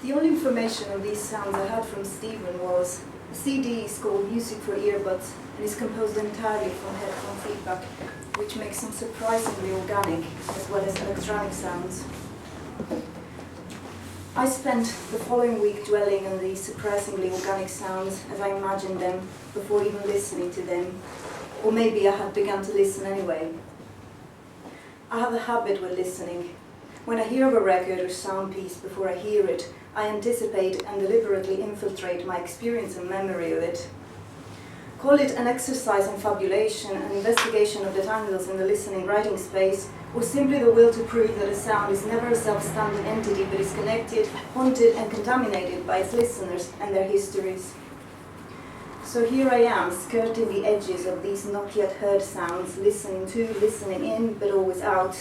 The only information on these sounds I had from Stephen was a CD is called Music for Earbuds and is composed entirely from headphone feedback, which makes them surprisingly organic as well as electronic sounds. I spent the following week dwelling on these surprisingly organic sounds as I imagined them before even listening to them, or maybe I had begun to listen anyway. I have a habit with listening. When I hear of a record or sound piece before I hear it, I anticipate and deliberately infiltrate my experience and memory of it. Call it an exercise in fabulation, an investigation of the tangles in the listening writing space, or simply the will to prove that a sound is never a self-standing entity but is connected, haunted and contaminated by its listeners and their histories. So here I am, skirting the edges of these not yet heard sounds, listening to, listening in, but always out.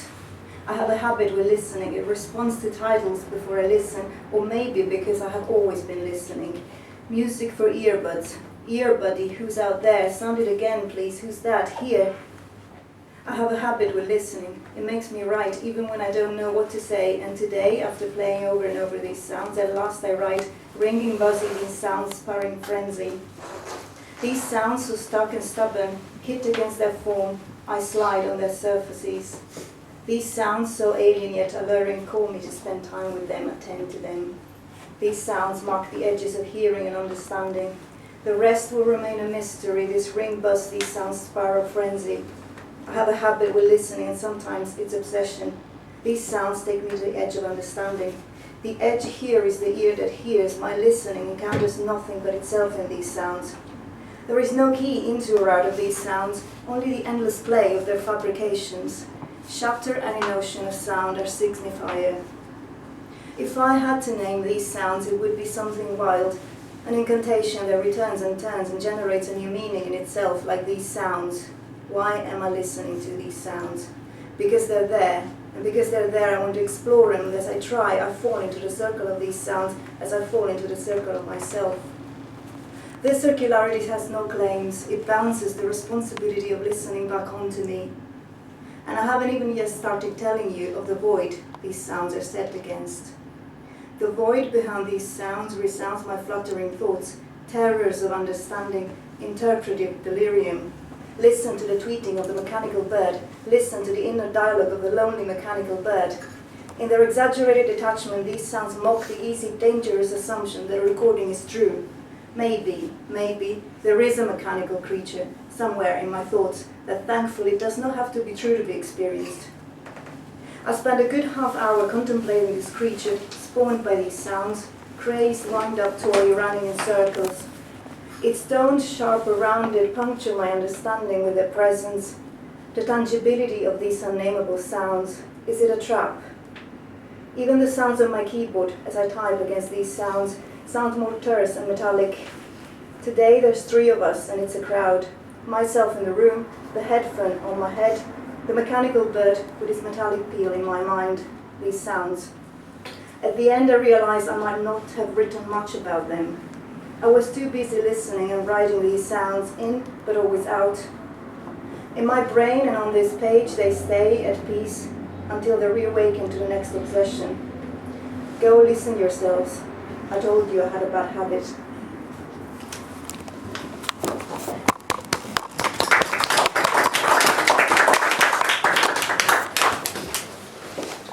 I have a habit with listening. It responds to titles before I listen, or maybe because I have always been listening. Music for earbuds. Earbuddy, who's out there? Sound it again, please. Who's that? Here. I have a habit with listening. It makes me write, even when I don't know what to say. And today, after playing over and over these sounds, at last I write, ringing, buzzing, these sounds, sparring frenzy. These sounds, so stark and stubborn, hit against their form. I slide on their surfaces. These sounds, so alien yet alluring, call me to spend time with them, attend to them. These sounds mark the edges of hearing and understanding. The rest will remain a mystery. This ring, buzz, these sounds, spiral frenzy. I have a habit with listening, and sometimes it's obsession. These sounds take me to the edge of understanding. The edge here is the ear that hears. My listening encounters nothing but itself in these sounds. There is no key into or out of these sounds, only the endless play of their fabrications. Chapter and emotion of sound are signifier. If I had to name these sounds, it would be something wild, an incantation that returns and turns and generates a new meaning in itself, like these sounds. Why am I listening to these sounds? Because they're there, and because they're there I want to explore them, and as I try, I fall into the circle of these sounds as I fall into the circle of myself. This circularity has no claims. It bounces the responsibility of listening back onto me. And I haven't even yet started telling you of the void these sounds are set against. The void behind these sounds resounds my fluttering thoughts, terrors of understanding, interpretive delirium. Listen to the tweeting of the mechanical bird. Listen to the inner dialogue of the lonely mechanical bird. In their exaggerated detachment, these sounds mock the easy, dangerous assumption that a recording is true. Maybe, there is a mechanical creature somewhere in my thoughts that thankfully does not have to be true to be experienced. I spent a good half hour contemplating this creature, spawned by these sounds, crazed, wind-up toy running in circles. Its tones, sharp or rounded, puncture my understanding with their presence. The tangibility of these unnameable sounds. Is it a trap? Even the sounds on my keyboard, as I type against these sounds, sound more terse and metallic. Today there's 3 of us and it's a crowd. Myself in the room, the headphone on my head, the mechanical bird with its metallic peel in my mind, these sounds. At the end I realized I might not have written much about them. I was too busy listening and writing these sounds in, but always out. In my brain and on this page they stay at peace until they reawaken to the next obsession. Go listen yourselves. I told you I had a bad habit.